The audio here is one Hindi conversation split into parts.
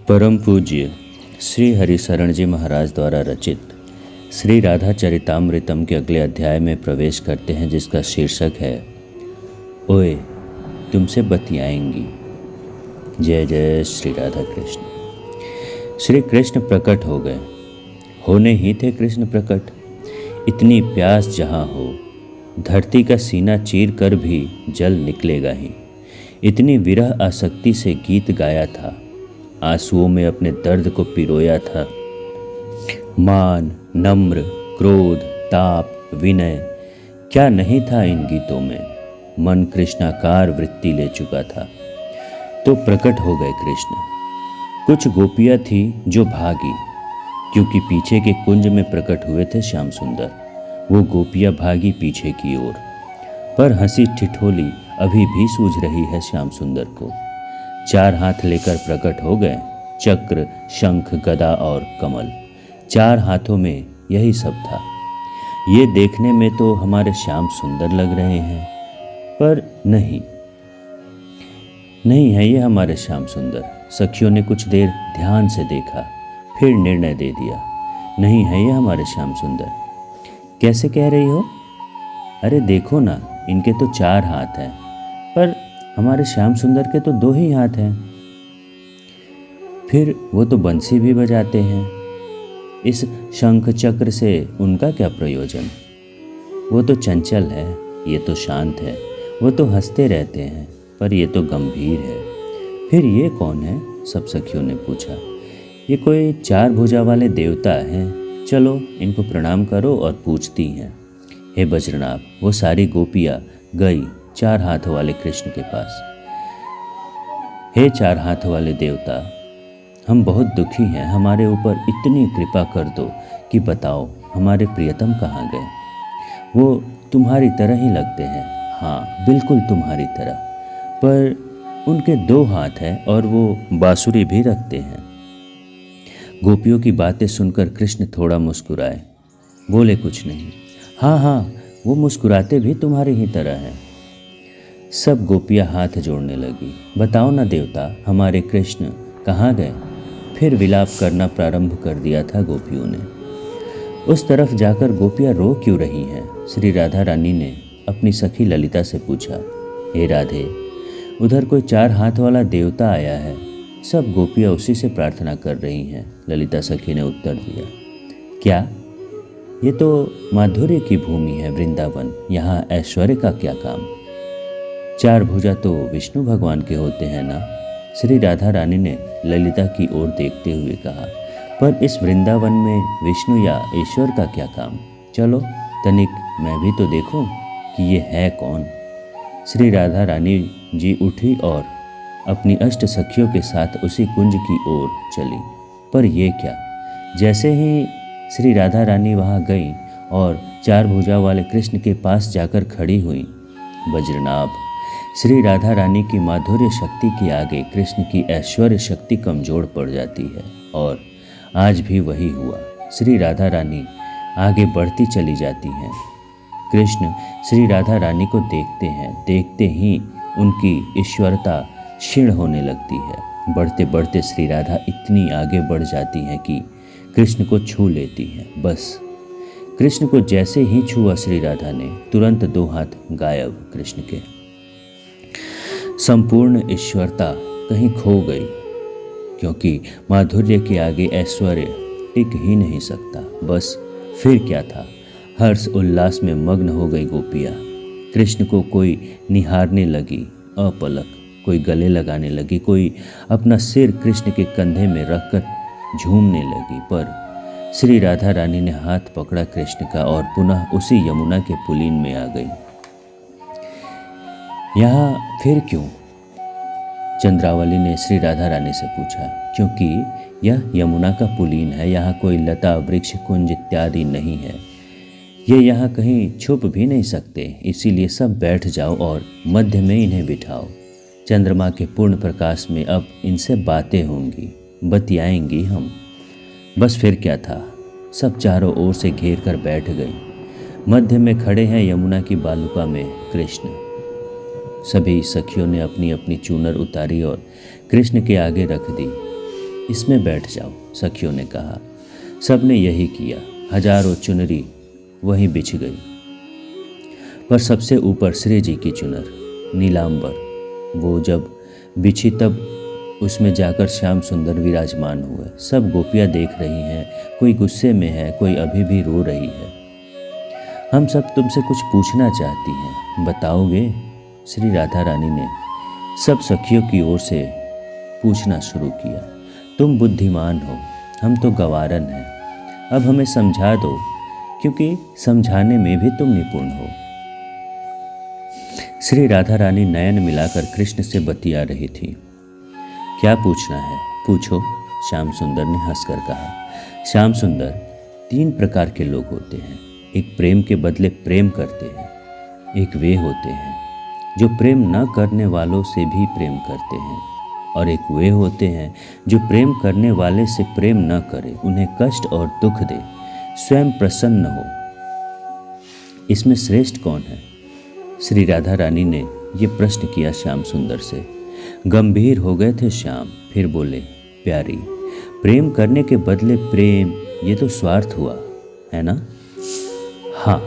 परम पूज्य श्री हरिशरण जी महाराज द्वारा रचित श्री राधा चरितामृतम के अगले अध्याय में प्रवेश करते हैं, जिसका शीर्षक है ओए तुमसे बतियाएंगी। जय जय श्री राधा कृष्ण। श्री कृष्ण प्रकट हो गए, होने ही थे कृष्ण प्रकट। इतनी प्यास जहाँ हो, धरती का सीना चीर कर भी जल निकलेगा ही। इतनी विरह आसक्ति से गीत गाया था, आंसुओं में अपने दर्द को पिरोया था। मान, नम्र, क्रोध, ताप, विनय, क्या नहीं था इन गीतों में। मन कृष्णाकार वृत्ति ले चुका था। तो प्रकट हो गए कृष्ण। कुछ गोपियाँ थी जो भागी, क्योंकि पीछे के कुंज में प्रकट हुए थे श्याम सुंदर। वो गोपियाँ भागी पीछे की ओर, पर हंसी ठिठोली अभी भी सूझ रही है श्याम सुंदर को। 4 हाथ लेकर प्रकट हो गए, चक्र, शंख, गदा और कमल। 4 हाथों में यही सब था। ये देखने में तो हमारे श्याम सुंदर लग रहे हैं, पर नहीं है ये हमारे श्याम सुंदर। सखियों ने कुछ देर ध्यान से देखा, फिर निर्णय दे दिया, नहीं है ये हमारे श्याम सुंदर। कैसे कह रही हो? अरे देखो ना, इनके तो 4 हाथ हैं, पर हमारे श्याम सुंदर के तो 2 ही हाथ हैं। फिर वो तो बंसी भी बजाते हैं, इस शंख चक्र से उनका क्या प्रयोजन? वो तो चंचल है, ये तो शांत है। वो तो हंसते रहते हैं, पर ये तो गंभीर है। फिर ये कौन है? सब सखियों ने पूछा। ये कोई 4 भुजा वाले देवता हैं। चलो इनको प्रणाम करो और पूछती हैं। हे बज्रनाभ, वो सारी गोपियाँ गई 4 हाथ वाले कृष्ण के पास। हे 4 हाथ वाले देवता, हम बहुत दुखी हैं, हमारे ऊपर इतनी कृपा कर दो कि बताओ हमारे प्रियतम कहाँ गए। वो तुम्हारी तरह ही लगते हैं, हाँ बिल्कुल तुम्हारी तरह, पर उनके 2 हाथ हैं और वो बांसुरी भी रखते हैं। गोपियों की बातें सुनकर कृष्ण थोड़ा मुस्कुराए, बोले कुछ नहीं। हाँ, वो मुस्कुराते भी तुम्हारी ही तरह हैं। सब गोपियाँ हाथ जोड़ने लगी। बताओ ना देवता, हमारे कृष्ण कहाँ गए? फिर विलाप करना प्रारंभ कर दिया था गोपियों ने। उस तरफ जाकर गोपियाँ रो क्यों रही हैं? श्री राधा रानी ने अपनी सखी ललिता से पूछा। हे राधे, उधर कोई 4 हाथ वाला देवता आया है, सब गोपियाँ उसी से प्रार्थना कर रही हैं। ललिता सखी ने उत्तर दिया। क्या? ये तो माधुर्य की भूमि है, वृंदावन, यहाँ ऐश्वर्य का क्या काम? 4 भुजा तो विष्णु भगवान के होते हैं ना? श्री राधा रानी ने ललिता की ओर देखते हुए कहा। पर इस वृंदावन में विष्णु या ईश्वर का क्या काम? चलो तनिक मैं भी तो देखूं कि ये है कौन। श्री राधा रानी जी उठी और अपनी अष्ट सखियों के साथ उसी कुंज की ओर चली। पर ये क्या? जैसे ही श्री राधा रानी वहाँ गई और 4 भुजा वाले कृष्ण के पास जाकर खड़ी हुई, वज्रनाभ, श्री राधा रानी की माधुर्य शक्ति के आगे कृष्ण की ऐश्वर्य शक्ति कमजोर पड़ जाती है। और आज भी वही हुआ। श्री राधा रानी आगे बढ़ती चली जाती हैं। कृष्ण श्री राधा रानी को देखते हैं, देखते ही उनकी ईश्वरता क्षीण होने लगती है। बढ़ते बढ़ते श्री राधा इतनी आगे बढ़ जाती हैं कि कृष्ण को छू लेती हैं। बस कृष्ण को जैसे ही छुआ श्री राधा ने, तुरंत 2 हाथ गायब कृष्ण के। संपूर्ण ईश्वरता कहीं खो गई, क्योंकि माधुर्य के आगे ऐश्वर्य टिक ही नहीं सकता। बस फिर क्या था? हर्ष उल्लास में मग्न हो गई गोपियाँ। कृष्ण को कोई निहारने लगी अपलक, कोई गले लगाने लगी, कोई अपना सिर कृष्ण के कंधे में रखकर झूमने लगी। पर श्री राधा रानी ने हाथ पकड़ा कृष्ण का और पुनः उसी यमुना के पुलीन में आ गई। यहाँ फिर क्यों? चंद्रावली ने श्री राधा रानी से पूछा। क्योंकि यह यमुना का पुलीन है, यहाँ कोई लता, वृक्ष, कुंज इत्यादि नहीं है। ये यहाँ कहीं छुप भी नहीं सकते, इसीलिए सब बैठ जाओ और मध्य में इन्हें बिठाओ। चंद्रमा के पूर्ण प्रकाश में अब इनसे बातें होंगी, बतियाएंगी हम। बस फिर क्या था? सब चारों ओर से घेर कर बैठ गई। मध्य में खड़े हैं यमुना की बालुका में कृष्ण। सभी सखियों ने अपनी अपनी चूनर उतारी और कृष्ण के आगे रख दी। इसमें बैठ जाओ, सखियों ने कहा। सबने यही किया। हजारों चुनरी वहीं बिछ गई, पर सबसे ऊपर श्री जी की चुनर नीलांबर, वो जब बिछी तब उसमें जाकर श्याम सुंदर विराजमान हुए। सब गोपियाँ देख रही हैं, कोई गुस्से में है, कोई अभी भी रो रही है। हम सब तुमसे कुछ पूछना चाहती हैं, बताओगे? श्री राधा रानी ने सब सखियों की ओर से पूछना शुरू किया। तुम बुद्धिमान हो, हम तो गवारन हैं। अब हमें समझा दो, क्योंकि समझाने में भी तुम निपुण हो। श्री राधा रानी नयन मिलाकर कृष्ण से बतिया रही थी। क्या पूछना है, पूछो, श्याम सुंदर ने हंसकर कहा। श्याम सुंदर, 3 प्रकार के लोग होते हैं। एक प्रेम के बदले प्रेम करते हैं, एक वे होते हैं जो प्रेम न करने वालों से भी प्रेम करते हैं, और एक वे होते हैं जो प्रेम करने वाले से प्रेम न करे, उन्हें कष्ट और दुख दे, स्वयं प्रसन्न हो। इसमें श्रेष्ठ कौन है? श्री राधा रानी ने ये प्रश्न किया श्याम सुंदर से। गंभीर हो गए थे श्याम, फिर बोले, प्यारी, प्रेम करने के बदले प्रेम, ये तो स्वार्थ हुआ, है ना? हाँ,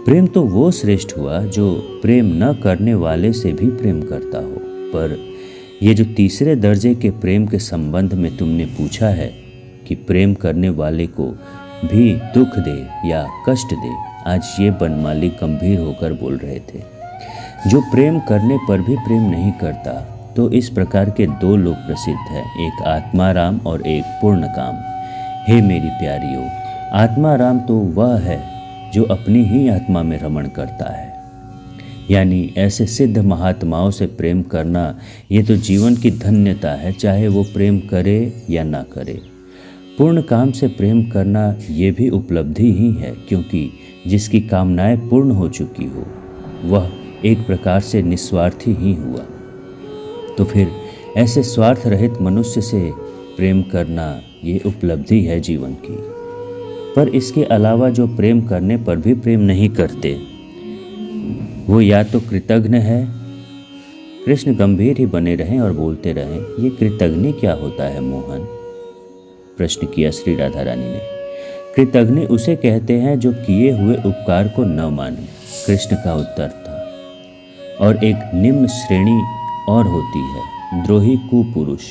प्रेम तो वो श्रेष्ठ हुआ जो प्रेम न करने वाले से भी प्रेम करता हो। पर ये जो तीसरे दर्जे के प्रेम के संबंध में तुमने पूछा है कि प्रेम करने वाले को भी दुख दे या कष्ट दे, आज ये बनमाली गंभीर होकर बोल रहे थे। जो प्रेम करने पर भी प्रेम नहीं करता, तो इस प्रकार के 2 लोग प्रसिद्ध हैं, एक आत्माराम और एक पूर्णकाम। हे मेरी प्यारियों, आत्माराम तो वह है जो अपनी ही आत्मा में रमण करता है, यानी ऐसे सिद्ध महात्माओं से प्रेम करना, ये तो जीवन की धन्यता है, चाहे वो प्रेम करे या ना करे। पूर्ण काम से प्रेम करना ये भी उपलब्धि ही है, क्योंकि जिसकी कामनाएं पूर्ण हो चुकी हो वह एक प्रकार से निस्वार्थी ही हुआ। तो फिर ऐसे स्वार्थ रहित मनुष्य से प्रेम करना ये उपलब्धि है जीवन की। पर इसके अलावा जो प्रेम करने पर भी प्रेम नहीं करते, वो या तो कृतघ्न है। कृष्ण गंभीर ही बने रहें और बोलते रहें। ये कृतघ्नि क्या होता है मोहन? प्रश्न किया श्री राधा रानी ने। कृतघ्नि उसे कहते हैं जो किए हुए उपकार को न माने, कृष्ण का उत्तर था। और एक निम्न श्रेणी और होती है, द्रोही कुपुरुष।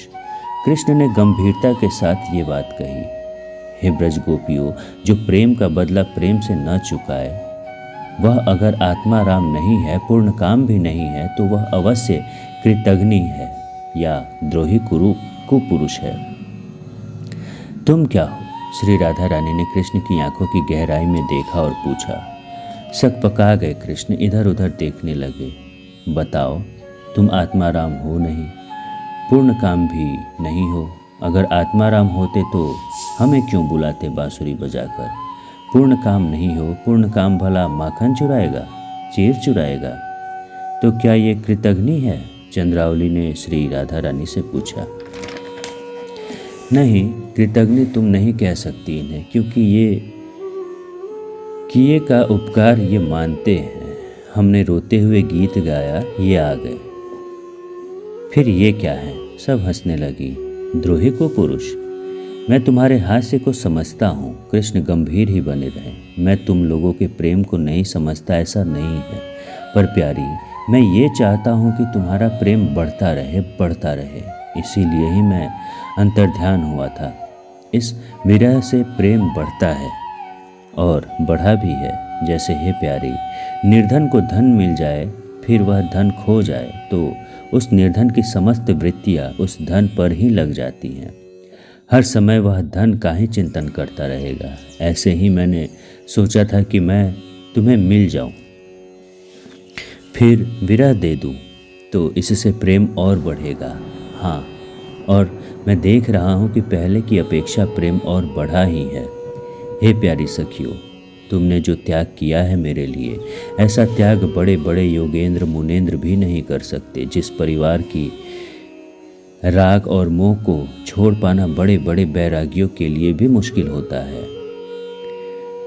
कृष्ण ने गंभीरता के साथ ये बात कही। हे ब्रज गोपियों, जो प्रेम का बदला प्रेम से न चुकाए, वह अगर आत्माराम नहीं है, पूर्ण काम भी नहीं है, तो वह अवश्य कृतघ्नि है या द्रोही कुपुरुष है। तुम क्या हो? श्री राधा रानी ने कृष्ण की आंखों की गहराई में देखा और पूछा। सकपका गए कृष्ण इधर उधर देखने लगे। बताओ, तुम आत्माराम हो नहीं, पूर्ण काम भी नहीं हो। अगर आत्माराम होते तो हमें क्यों बुलाते बांसुरी बजाकर? पूर्ण काम नहीं हो, पूर्ण काम भला माखन चुराएगा, चीर चुराएगा? तो क्या ये कृतघ्नि है? चंद्रावली ने श्री राधा रानी से पूछा। नहीं, कृतघ्नि तुम नहीं कह सकती इन्हें, क्योंकि ये किए का उपकार ये मानते हैं। हमने रोते हुए गीत गाया, ये आ गए। फिर ये क्या है? सब हंसने लगी। द्रोही को पुरुष, मैं तुम्हारे हास्य को समझता हूँ। कृष्ण गंभीर ही बने रहे। मैं तुम लोगों के प्रेम को नहीं समझता, ऐसा नहीं है। पर प्यारी, मैं ये चाहता हूँ कि तुम्हारा प्रेम बढ़ता रहे। इसीलिए ही मैं अंतर्ध्यान हुआ था। इस विरह से प्रेम बढ़ता है और बढ़ा भी है। जैसे हे प्यारी, निर्धन को धन मिल जाए, फिर वह धन खो जाए, तो उस निर्धन की समस्त वृत्तियाँ उस धन पर ही लग जाती हैं। हर समय वह धन का ही चिंतन करता रहेगा। ऐसे ही मैंने सोचा था कि मैं तुम्हें मिल जाऊं, फिर विरह दे दूं, तो इससे प्रेम और बढ़ेगा। हाँ, और मैं देख रहा हूं कि पहले की अपेक्षा प्रेम और बढ़ा ही है। हे प्यारी सखियों, तुमने जो त्याग किया है मेरे लिए, ऐसा त्याग बड़े बड़े योगेंद्र मुनेंद्र भी नहीं कर सकते। जिस परिवार की राग और मोह को छोड़ पाना बड़े बड़े बैरागियों के लिए भी मुश्किल होता है।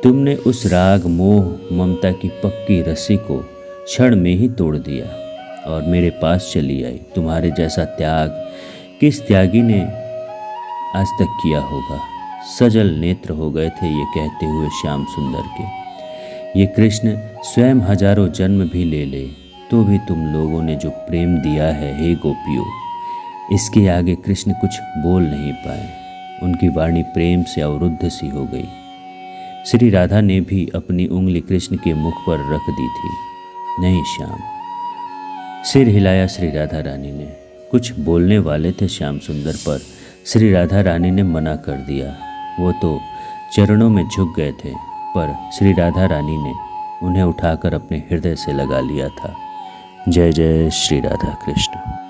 तुमने उस राग मोह ममता की पक्की रस्सी को क्षण में ही तोड़ दिया और मेरे पास चली आई। तुम्हारे जैसा त्याग किस त्यागी ने आज तक किया होगा। सजल नेत्र हो गए थे ये कहते हुए श्याम सुंदर के, ये कृष्ण स्वयं हजारों जन्म भी ले ले तो भी तुम लोगों ने जो प्रेम दिया है हे गोपियों, इसके आगे कृष्ण कुछ बोल नहीं पाए। उनकी वाणी प्रेम से अवरुद्ध सी हो गई। श्री राधा ने भी अपनी उंगली कृष्ण के मुख पर रख दी थी। नहीं श्याम, सिर हिलाया श्री राधा रानी ने। कुछ बोलने वाले थे श्याम सुंदर पर श्री राधा रानी ने मना कर दिया। वो तो चरणों में झुक गए थे, पर श्री राधा रानी ने उन्हें उठाकर अपने हृदय से लगा लिया था। जय जय श्री राधा कृष्ण।